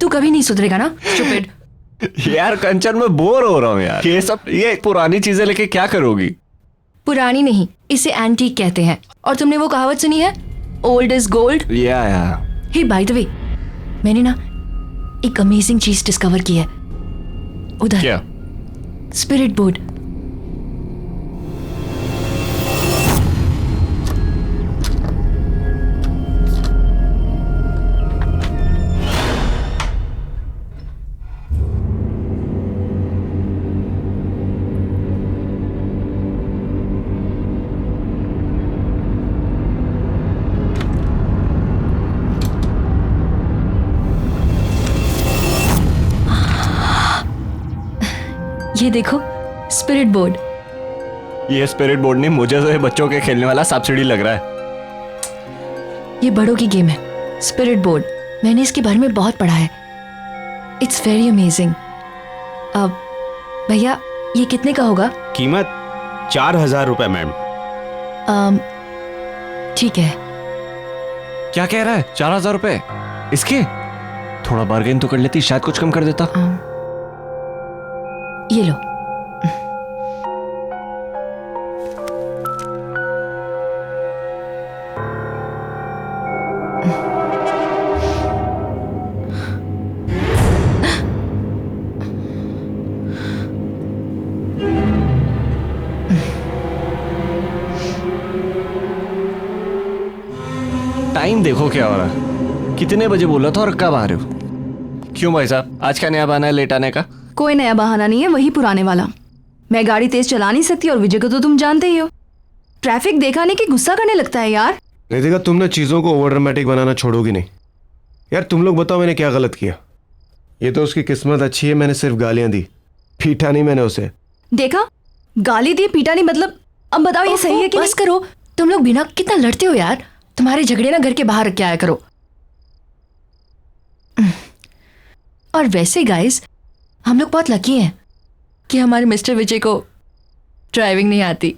तू कभी नहीं सुधरेगा ना स्टूपिड। यार कंचन मैं बोर हो रहा हूँ यार, ये पुरानी चीजें लेके क्या करोगी? पुरानी नहीं, इसे एंटीक कहते हैं। और तुमने वो कहावत सुनी है, ओल्ड इज गोल्ड? या हे बाय द वे, मैंने ना एक अमेजिंग चीज डिस्कवर की है उधर। क्या? Spirit board. ये देखो स्पिरिट बोर्ड। ये स्पिरिट बोर्ड नहीं, मुझे तो ये बच्चों के खेलने वाला सब्सिडी लग रहा है। ये बड़ों की गेम है स्पिरिट बोर्ड। मैंने इसके बारे में बहुत पढ़ा है। It's very amazing. अब भैया ये कितने का होगा? कीमत 4000 रुपए मैम। ठीक है। क्या कह रहा है? 4000 रुपए इसके? थोड़ा बार्गेन तो कर लेती, शायद कुछ कम कर देता। ये लो। टाइम देखो क्या हो रहा है। कितने बजे बोला था और कब आ रहे हो? क्यों भाई साहब, आज का नया बहाना है लेट आने का? कोई नया बहाना नहीं है, वही पुराने वाला। मैं गाड़ी तेज चला नहीं सकती और विजय को तो तुम जानते ही हो, ट्रैफिक देखा नहीं कि गुस्सा करने लगता है यार। रितिका, तुम ना चीजों को ओवर ड्रामेटिक बनाना छोड़ोगी नहीं यार। तुम लोग बताओ मैंने क्या गलत किया? ये तो उसकी किस्मत अच्छी है, मैंने सिर्फ गालियां दी, पीटा नहीं मैंने उसे। देखा, गाली दी पीटा नहीं, मतलब अब बताओ ये सही है कि बस करो तुम लोग, बिना कितना लड़ते हो यार। तुम्हारे झगड़े ना घर के बाहर रख के आया करो। और वैसे गाइस, हम लोग बहुत लकी हैं कि हमारे मिस्टर विजय को ड्राइविंग नहीं आती।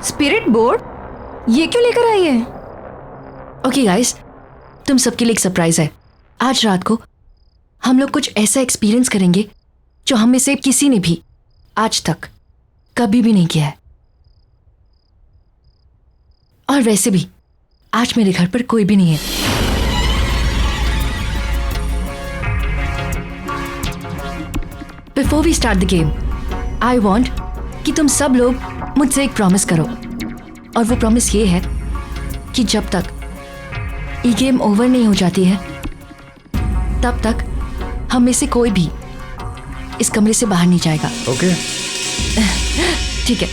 स्पिरिट बोर्ड ये क्यों लेकर आई है? ओके गाइस, तुम सबके लिए एक सरप्राइज है। आज रात को हम लोग कुछ ऐसा एक्सपीरियंस करेंगे जो हम में से किसी ने भी आज तक कभी भी नहीं किया है। और वैसे भी आज मेरे घर पर कोई भी नहीं है। Before we start the game, I want कि तुम सब लोग मुझसे एक प्रॉमिस करो। और वो प्रॉमिस ये है कि जब तक ये गेम ओवर नहीं हो जाती है तब तक हम में से कोई भी इस कमरे से बाहर नहीं जाएगा। ओके ठीक है,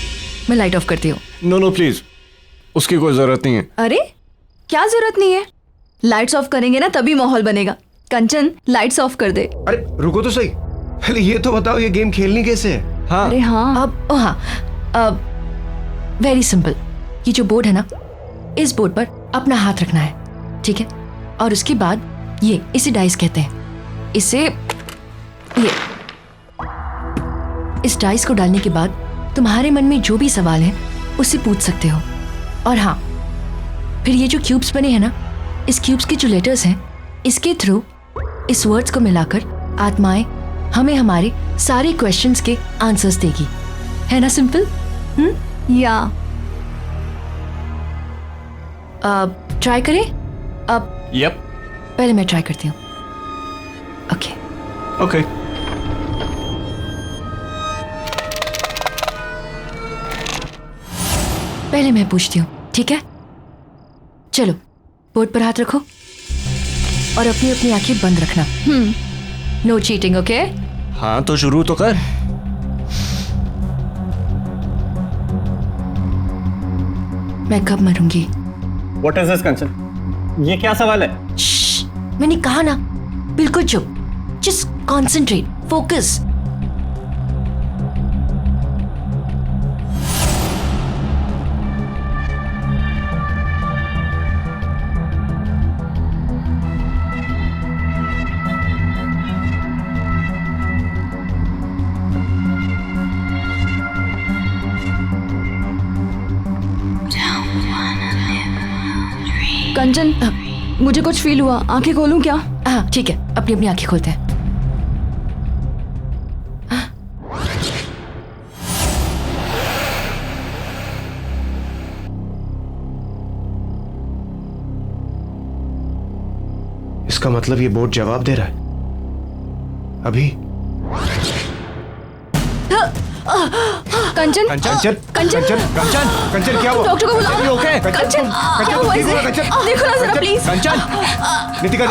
मैं लाइट ऑफ करती हूँ। नो प्लीज, उसकी कोई जरूरत नहीं है। अरे क्या जरूरत नहीं है? लाइट्स ऑफ करेंगे ना तभी माहौल बनेगा। कंचन लाइट्स ऑफ कर दे। अरे रुको तो सही, पहले ये तो बताओ ये गेम खेलनी कैसे है? हाँ अरे हाँ, अब वेरी सिंपल। ये जो बोर्ड है ना, इस बोर्ड पर अपना हाथ रखना है, ठीक है? और उसके बाद इसे डाइस कहते हैं। इस डाइस को डालने के बाद तुम्हारे मन में जो भी सवाल है उससे पूछ सकते हो। और हाँ, फिर ये जो क्यूब्स बने हैं ना, इस क्यूब्स के जो लेटर्स हैं, इसके थ्रू इस वर्ड्स को मिलाकर आत्माएं हमें हमारे सारे क्वेश्चंस के आंसर्स देगी। है ना सिंपल? या ट्राई करें? यप पहले मैं ट्राई करती हूँ। ओके पहले मैं पूछती हूँ, ठीक है? चलो बोर्ड पर हाथ रखो और अपनी अपनी आंखें बंद रखना। No cheating, okay? हाँ तो शुरू तो कर। मैं कब मरूंगी? What is this, कंचन? ये क्या सवाल है? श्श्श, मैंने कहा ना, बिल्कुल चुप। Just concentrate, focus. कंचन, मुझे कुछ फील हुआ, आंखें खोलूं क्या? हाँ ठीक है, अपनी अपनी आंखें खोलते हैं। इसका मतलब ये बोर्ड जवाब दे रहा है अभी। कंचन, कंचन कंचन, कंचन कंचन क्या हुआ? डॉक्टर को बुलाओ। ओके कंचन, क्या हुआ इसे? देखो ना जरा प्लीज। कंचन नितिका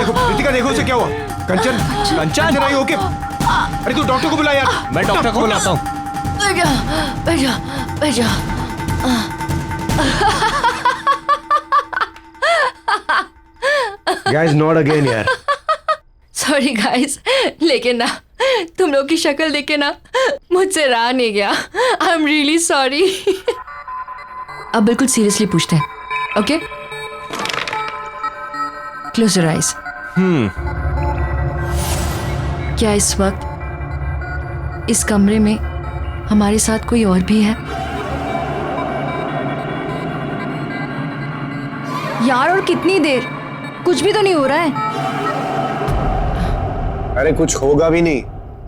देखो उसे क्या हुआ? कंचन कंचन आई ओके? अरे तू डॉक्टर को बुला यार। मैं डॉक्टर को बुलाता हूँ। बैठ जा। गाइस नॉट अगेन यार। सॉरी गाइस, लेकिन ना तुम लोग की शक्ल देख के ना मुझसे रहा नहीं गया। I am really sorry. अब बिल्कुल सीरियसली पूछते हैं, ओके? Close your eyes. क्या इस वक्त इस कमरे में हमारे साथ कोई और भी है? यार और कितनी देर? कुछ भी तो नहीं हो रहा है। अरे कुछ होगा भी नहीं,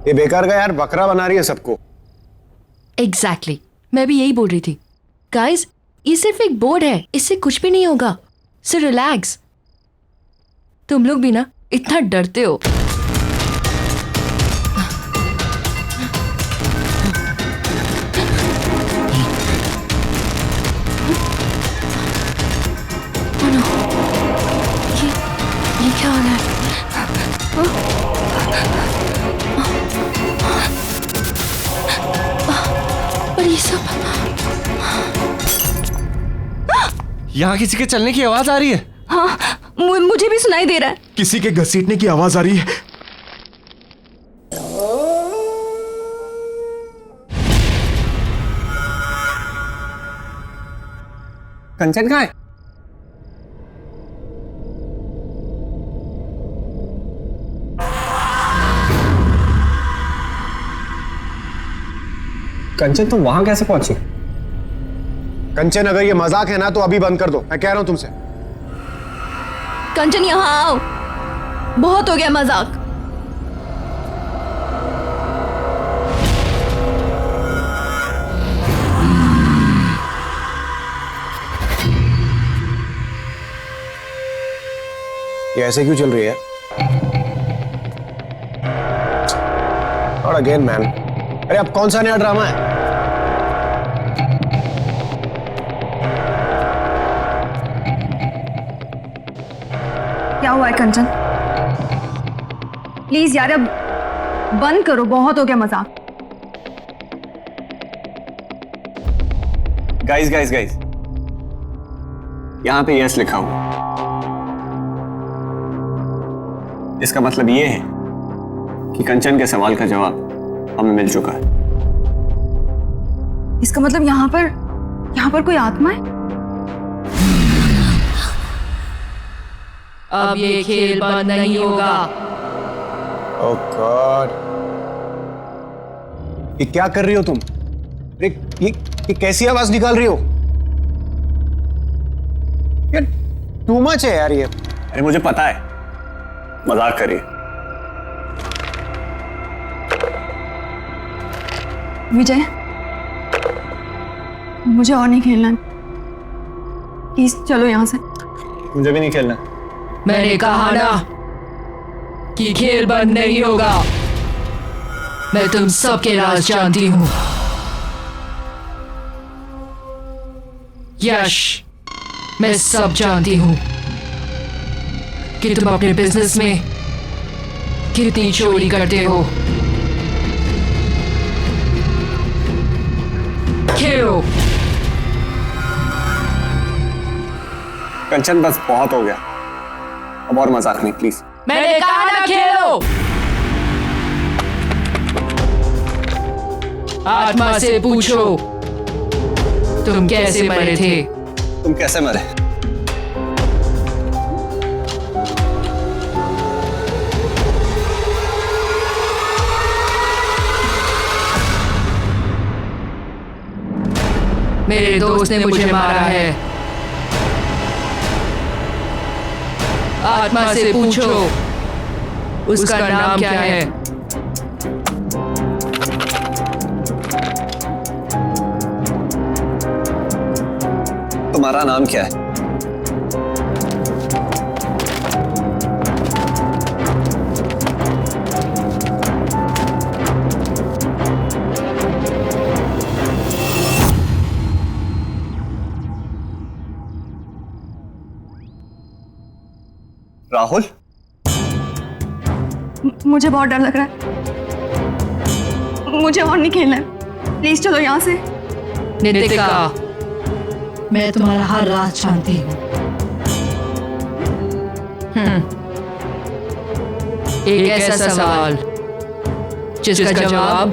ये बेकार का यार बकरा बना रही है सबको। एग्जैक्टली, मैं भी यही बोल रही थी। गाइस, ये सिर्फ एक बोर्ड है, इससे कुछ भी नहीं होगा। So relax. तुम लोग भी ना इतना डरते हो। ये क्या हो रहा है? पर ये सब यहाँ किसी के चलने की आवाज आ रही है। हाँ, मुझे भी सुनाई दे रहा है। किसी के घसीटने की आवाज आ रही है। कंचन कहाँ है? कंचन तुम वहां कैसे पहुंची? कंचन अगर ये मजाक है ना तो अभी बंद कर दो, मैं कह रहा हूं तुमसे। कंचन यहाँ आओ, बहुत हो गया मजाक। ये ऐसे क्यों चल रही है? और अगेन मैन, अरे अब कौन सा नया ड्रामा है? क्या हुआ है कंचन? प्लीज यार अब बंद करो, बहुत हो गया मजाक। गाइस यहाँ पे यस लिखा हुआ, इसका मतलब ये है कि कंचन के सवाल का जवाब हमें मिल चुका है। इसका मतलब यहाँ पर कोई आत्मा है? अब ये खेल बंद नहीं होगा। ओह गॉड, ये क्या कर रही हो तुम? ये कैसी आवाज निकाल रही हो? यार टू मच है यार ये। अरे मुझे पता है, मजाक करिए। विजय, मुझे और नहीं खेलना, प्लीज चलो यहाँ से। मुझे भी नहीं खेलना। मैंने कहा ना कि खेल बंद नहीं होगा। मैं तुम सबके राज जानती हूं। यश, मैं सब जानती हूं कि तुम अपने बिजनेस में कितनी चोरी करते हो। खेलो। कंचन बस बहुत हो गया, अब और मजाक नहीं प्लीज। मैंने कहा ना खेलो। आत्मा से पूछो तुम कैसे मरे थे। तुम कैसे मरे? मेरे दोस्त ने मुझे मारा है। आत्मा से पूछो उसका नाम क्या है। तुम्हारा नाम क्या है? राहुल, मुझे बहुत डर लग रहा है, मुझे और नहीं खेलना है, प्लीज चलो यहाँ से। नितिका, मैं तुम्हारा हर राज जानती हूँ। एक ऐसा सवाल जिसका जवाब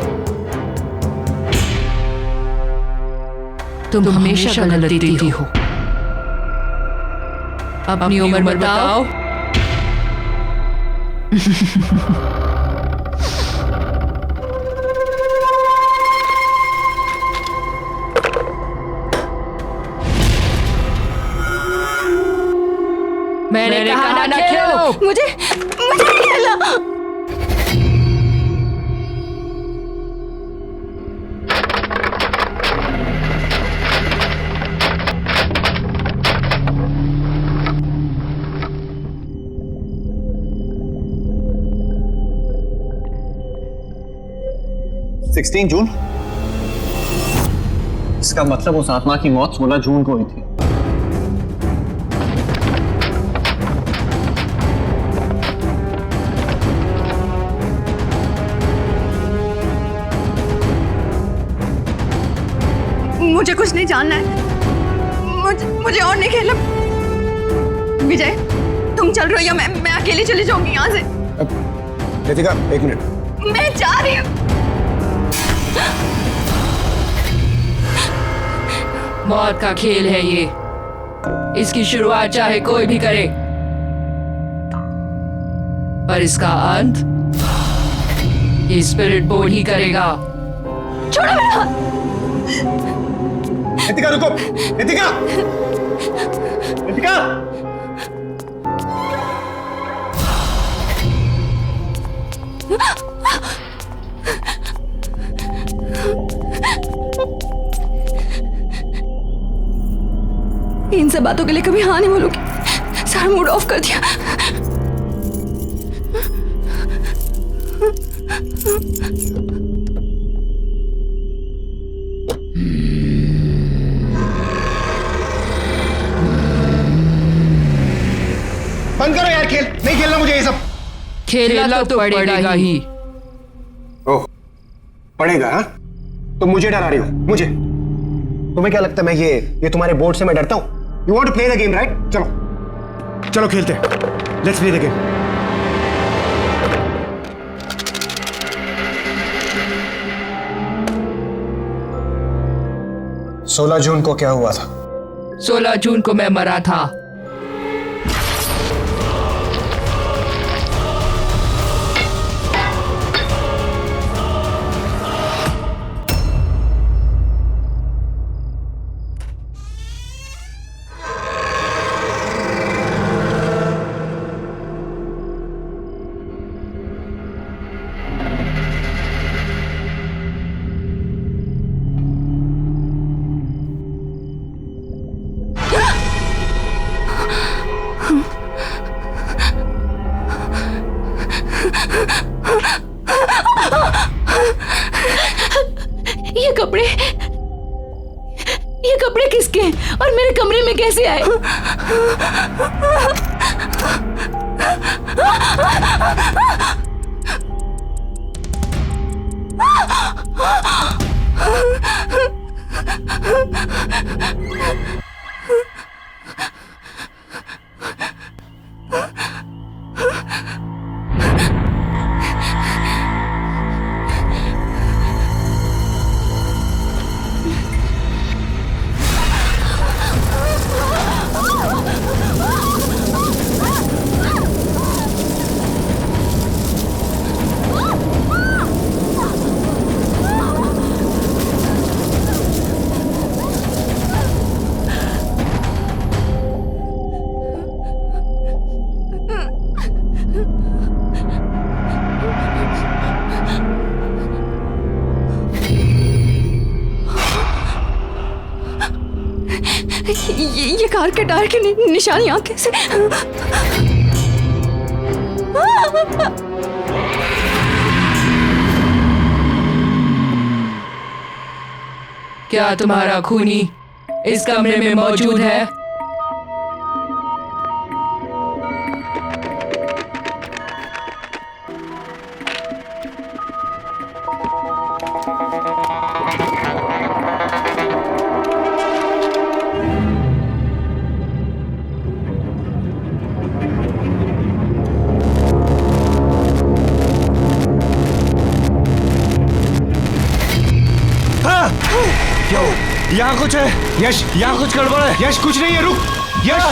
तुम हमेशा गलत देती हो। अपनी उम्र बताओ। मैंने कहा ना खेलो। मुझे नहीं खेलना। जून? इसका मतलब उस आत्मा की मौत 16 जून को हुई थी। मुझे कुछ नहीं जानना है, मुझे और नहीं खेलना। विजय, तुम चल रहे हो या मैं अकेली चली जाऊंगी यहाँ से। नितिका, एक मिनट। मैं जा रही हूँ। मौत का खेल है ये, इसकी शुरुआत चाहे कोई भी करे, पर इसका अंत ये स्पिरिट बोर्ड ही करेगा। छोड़ो मेरा हाथ। नितिका रुको, नितिका, नितिका। इन सब बातों के लिए कभी हाँ नहीं बोलूंगी। सारा मूड ऑफ कर दिया। बंद करो यार खेल, नहीं खेलना मुझे ये सब। खेलना तो पड़ेगा ही। ओह, पड़ेगा हाँ? तो मुझे डरा रही हो? मुझे? तुम्हें क्या लगता है मैं ये तुम्हारे बोर्ड से मैं डरता हूं? You want to play the game, right? चलो चलो खेलते हैं। Let's play the game. सोलह जून को क्या हुआ था? 16 जून को मैं मरा था। ये कपड़े किसके हैं और मेरे कमरे में कैसे आए? कार के टायर की निशानी आंखें से। क्या तुम्हारा खूनी इस कमरे में मौजूद है? यहाँ कुछ है यश, यहाँ कुछ गड़बड़ है। यश कुछ नहीं है, रुक। यश,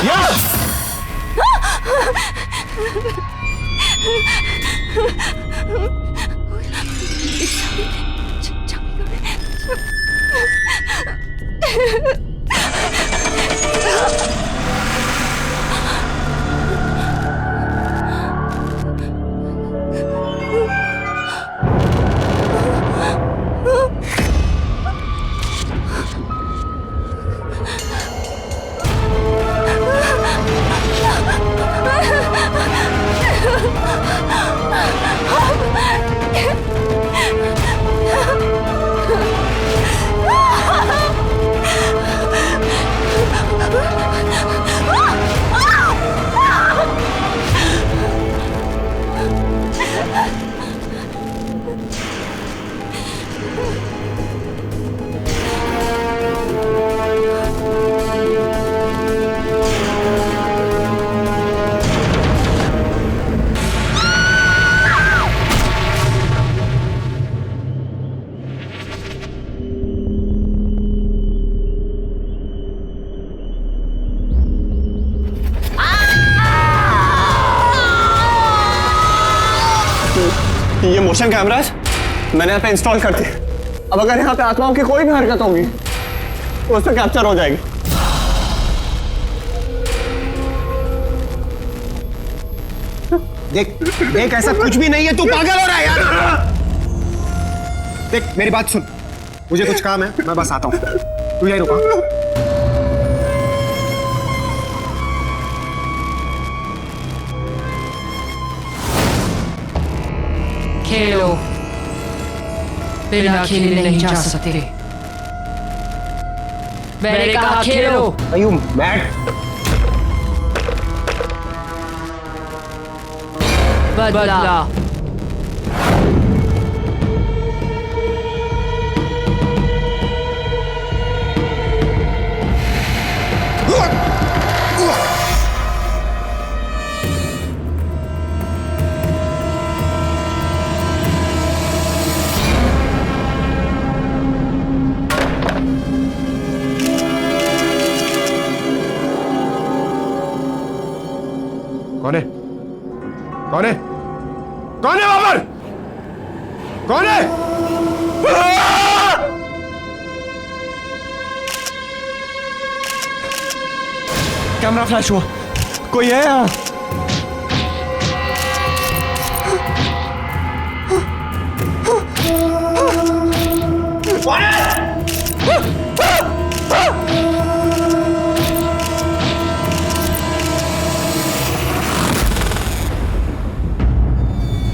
यश। ये मोशन कैमरास मैंने यहाँ पे इंस्टॉल कर दिए। अब अगर यहाँ पे आत्माओं की कोई भी हरकत होगी तो उस पर कैप्चर हो जाएगी। देख देख, ऐसा कुछ भी नहीं है, तू पागल हो रहा है यार। देख मेरी बात सुन, मुझे कुछ काम है, मैं बस आता हूँ, तू यहीं रुका। खेलो, बिना खेले नहीं जा सकते। मैंने कहा खेलो। Are you mad? बदला। कौन है? कौन है? कौन है वहां पर? कौन है? कैमरा फ्लैश हुआ, कोई है यहाँ?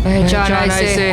पहचाना इसे।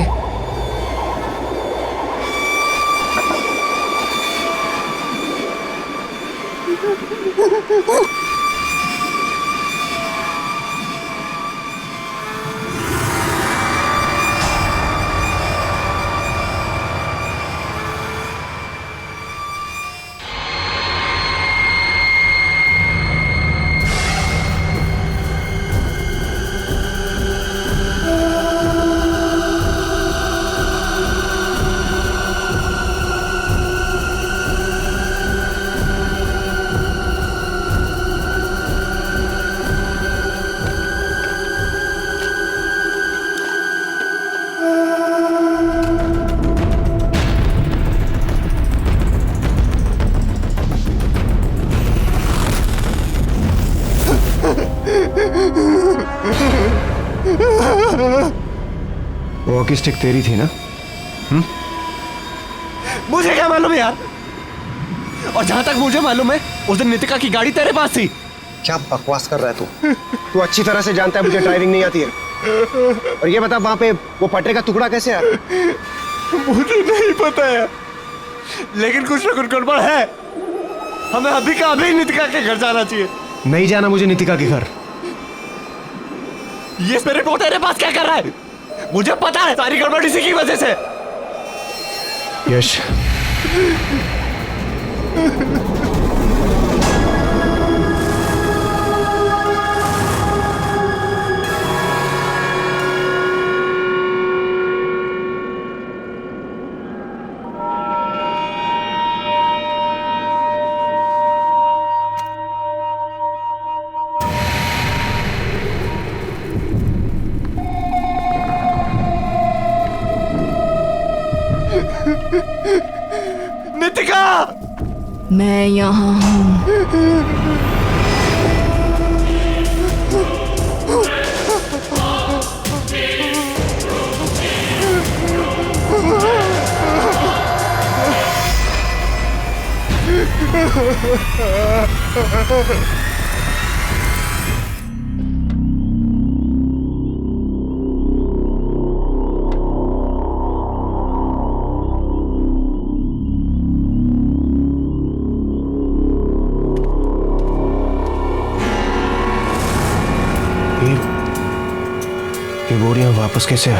वॉकी स्टिक तेरी थी ना? मुझे क्या मालूम यार। और जहां तक मुझे मालूम है उस दिन नितिका की गाड़ी तेरे पास थी। क्या बकवास कर रहा है तू? तू अच्छी तरह से जानता है मुझे ड्राइविंग नहीं आती है। और ये बता वहां पे वो पटरे का टुकड़ा कैसे आया? मुझे नहीं पता है, लेकिन कुछ ना कुछ गड़बड़ है। हमें अभी का अभी नितिका के घर जाना चाहिए। नहीं जाना मुझे नितिका के घर। ये स्पिरिट बोट तेरे पास क्या कर रहा है? मुझे पता है सारी गड़बड़ इसी की वजह से। यश, नितिका, मैं यहाँ हूँ। ये बोरियां वापस कैसे आ?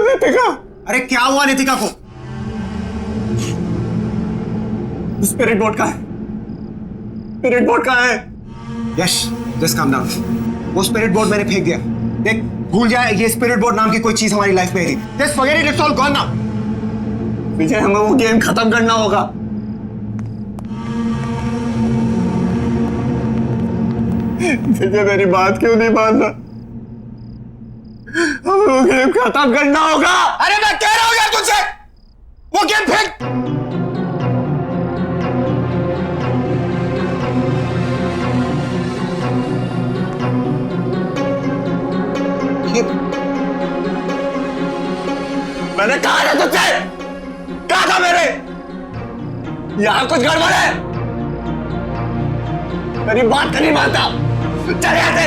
नितिका, अरे क्या हुआ नितिका को? स्पिरिट बोट का है। स्पिरिट बोट का है। यश, जस्ट काम डाउन। वो स्पिरिट बोर्ड मैंने फेंक दिया। देख, भूल जाए ये स्पिरिट बोर्ड नाम की कोई चीज हमारी लाइफ में थी। Just forget it, it's all gone now. Vijay, हमें वो गेम खत्म करना होगा। विजय, मेरी बात क्यों नहीं मान रहा? हमें वो गेम खत्म करना होगा। अरे मैं कह रहा हूं यार तुझसे, वो गेम फेंक। मैंने कहा ना तुझसे, कहा था मेरे, यहां कुछ गड़बड़ है। मेरी बात नहीं मानता, चले आते।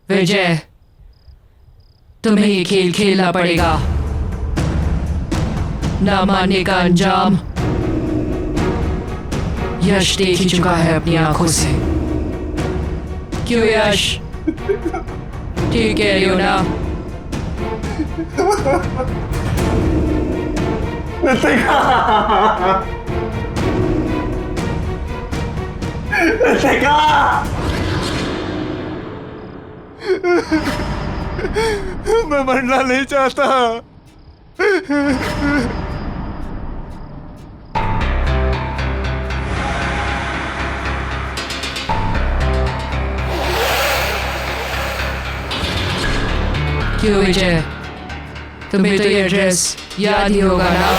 विजय, तुम्हें ये खेल खेलना पड़ेगा। ना मानने का अंजाम यश देख ही चुका है अपनी आंखों से। क्यों यश? ठीक कह रही हो ना? मैं मरना नहीं चाहता। क्यों विजय, तुम्हें तो ये एड्रेस याद ही होगा ना?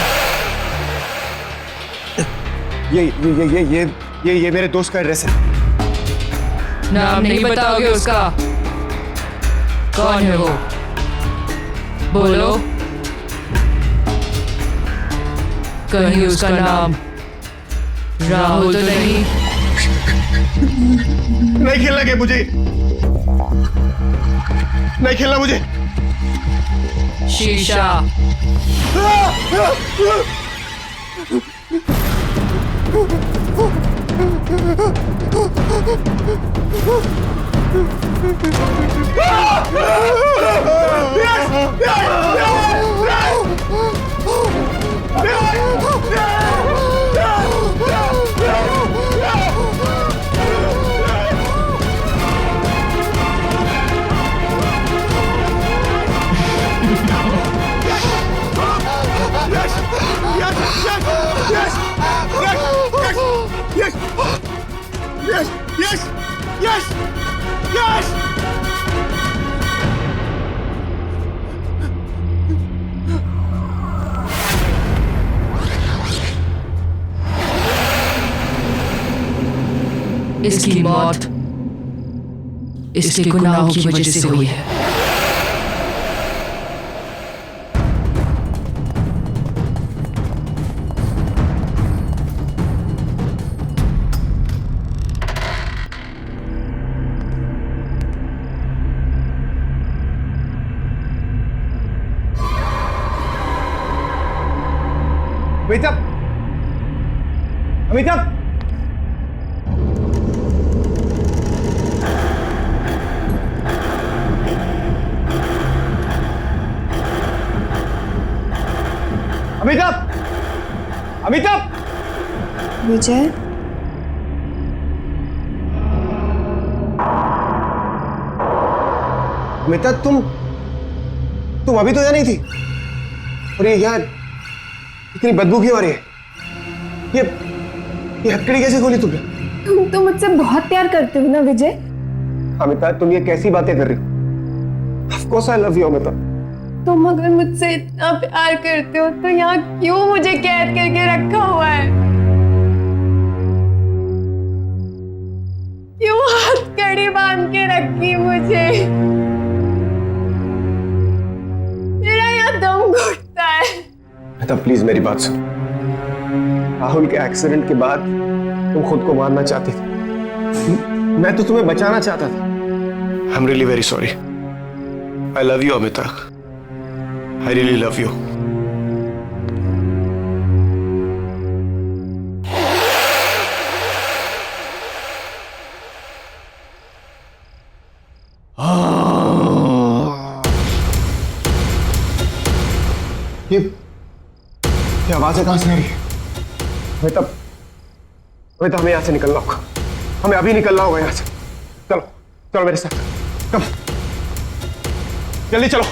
ये मेरे दोस्त का एड्रेस है। नाम नहीं बताओगे उसका? कौन है वो? बोलो। कहीं उसका नाम राहुल तो नहीं? नहीं खेलना गेम मुझे, नहीं खेलना मुझे। शीशा। इसकी मौत इसके गुनाहों की वजह से हुई है। अमिताभ, अमिताभ, अमिताभ, अमिताभ। विजय, अमिताभ, तुम अभी तो यहाँ नहीं थी। और ये यार इतनी बदबू क्यों आ रही है? ये हथकड़ी कैसे खोली तुमने? तुम तो मुझसे बहुत प्यार करते हो ना विजय? अमिताभ, तुम ये कैसी बातें कर रही हो? Of course I love you, Amitabh. तुम अगर मुझसे इतना प्यार करते हो तो यहाँ क्यों मुझे कैद करके रखा हुआ है? क्यों हथकड़ी बांध के रखी मुझे? मेरा यहाँ दम घुटता है। अमिताभ, प्लीज मेरी बात सुनो। राहुल के एक्सीडेंट के बाद तुम खुद को मारना चाहती थी, मैं तो तुम्हें बचाना चाहता था। I'm really very sorry. I love you, Amitabh. I really love you. ये आवाजें कहां से आ रही है? अभी तो हमें यहाँ से निकलना होगा, हमें अभी निकलना होगा यहाँ से। चलो चलो मेरे साथ, कम जल्दी चलो,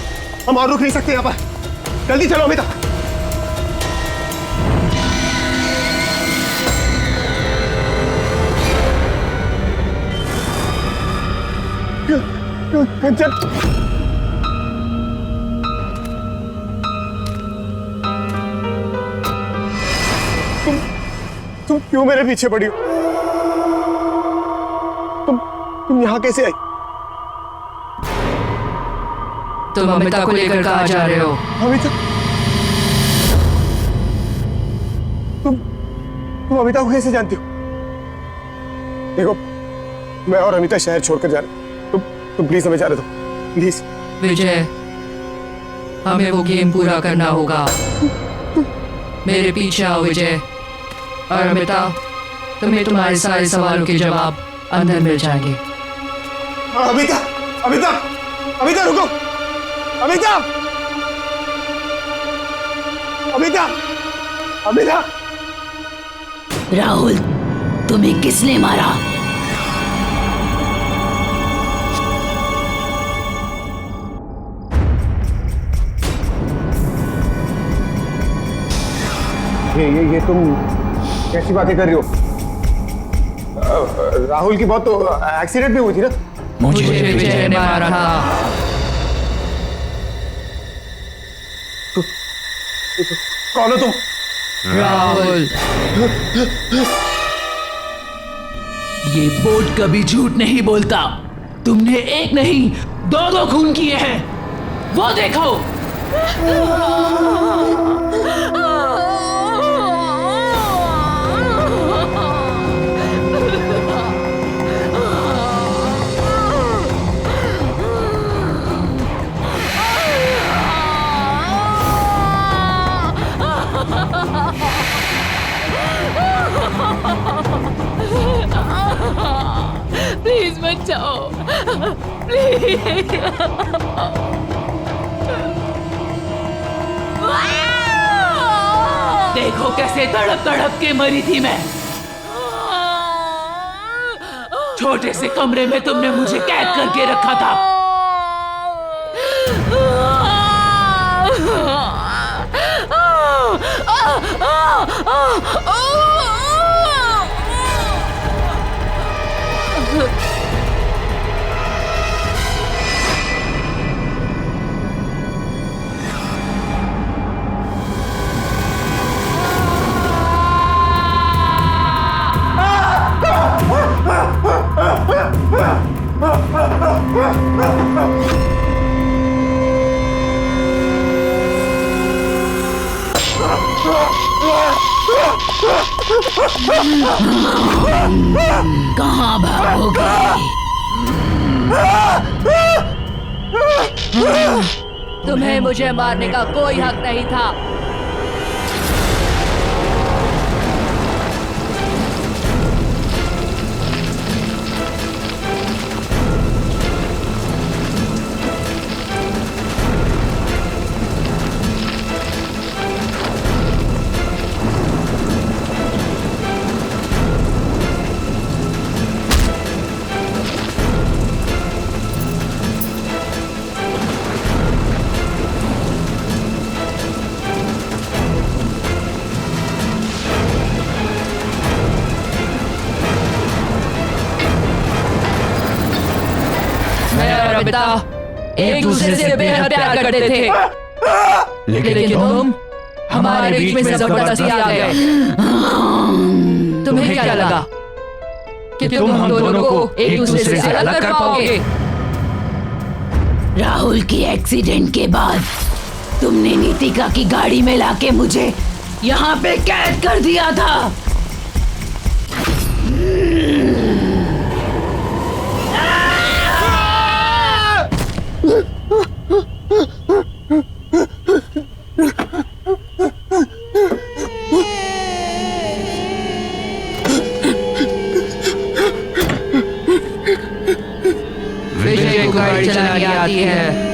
हम और रुक नहीं सकते यहाँ पर, जल्दी चलो अमिता। चल तुम क्यों मेरे पीछे पड़ी हो? तुम यहां कैसे आई? तुम अमिता को लेकर कहाँ जा रहे हो? अमिता? तुम अमिता को कैसे जानती हो? देखो मैं और अमिता शहर छोड़कर जा रहे, तुम प्लीज हमें जाने दो, प्लीज। विजय, हमें वो गेम पूरा करना होगा। मेरे पीछे आओ विजय। और अमिता, तुम्हें तुम्हारे सारे सवालों के जवाब अंदर मिल जाएंगे। अमिता, अमिता, अमिता रुको, अमिता, अमिता, अमिता। राहुल, तुम्हें किसने मारा? ये तुम कैसी बातें कर रही हो? राहुल की बहुत तो एक्सीडेंट भी हुई थी ना? मुझे विजय ने मारा था। कौन हो तुम? राहुल। ये बोर्ड कभी झूठ नहीं बोलता। तुमने एक नहीं, दो खून किए हैं, वो देखो। प्लीज मत जाओ, प्लीज। देखो कैसे तड़प तड़प के मरी थी मैं। छोटे से कमरे में तुमने मुझे कैद करके रखा था। कहाँ भागोगे? तुम्हें मुझे मारने का कोई हक नहीं था। अमिता एक दूसरे से बेहद प्यार करते थे, लेकिन तुम हमारे बीच में जबरदस्ती आ गए। तुम्हें क्या लगा कि तुम हम दोनों को एक दूसरे से अलग कर पाओगे? राहुल की एक्सीडेंट के बाद तुमने नीतिका की गाड़ी में लाके मुझे यहाँ पे कैद कर दिया था। विजय को गाड़ी चलानी आती है।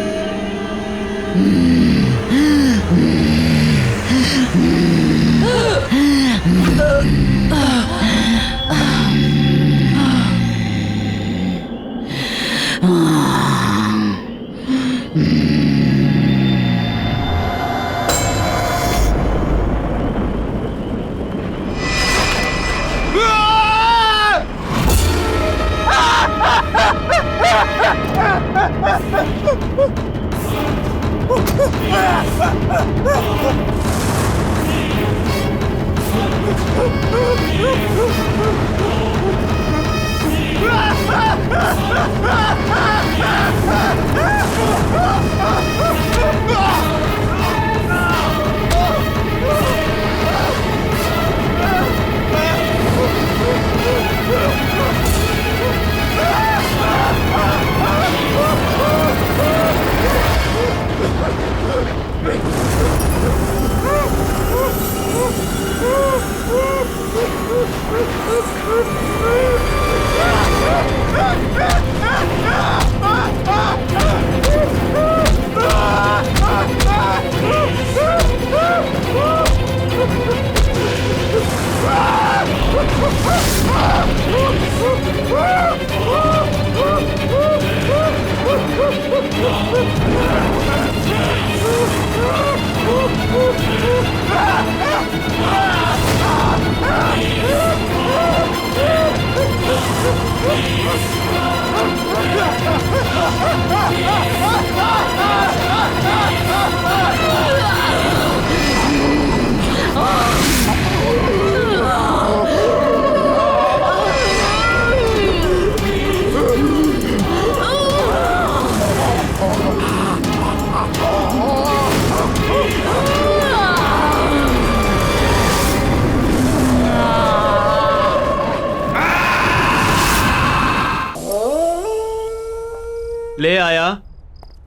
ले आया।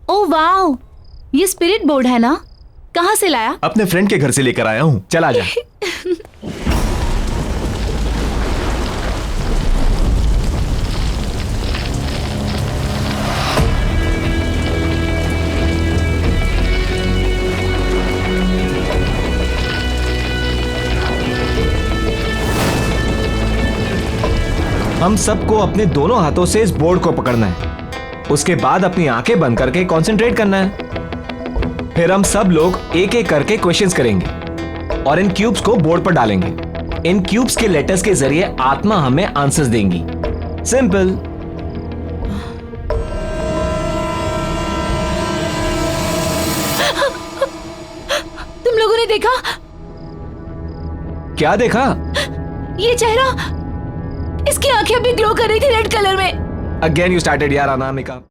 ओ वाओ, ये स्पिरिट बोर्ड है ना? कहाँ से लाया? अपने फ्रेंड के घर से लेकर आया हूँ, चला जा। हम सबको अपने दोनों हाथों से इस बोर्ड को पकड़ना है, उसके बाद अपनी आंखें बंद करके कंसंट्रेट करना है। फिर हम सब लोग एक एक करके क्वेश्चंस करेंगे और इन क्यूब्स को बोर्ड पर डालेंगे। इन क्यूब्स के लेटर्स के जरिए आत्मा हमें आंसर्स देंगी। सिंपल। तुम लोगों ने देखा? क्या देखा? ये चेहरा, इसकी आंखें अभी ग्लो कर रही थी रेड कलर में। अगेन यू स्टार्टेड यार अनामिका।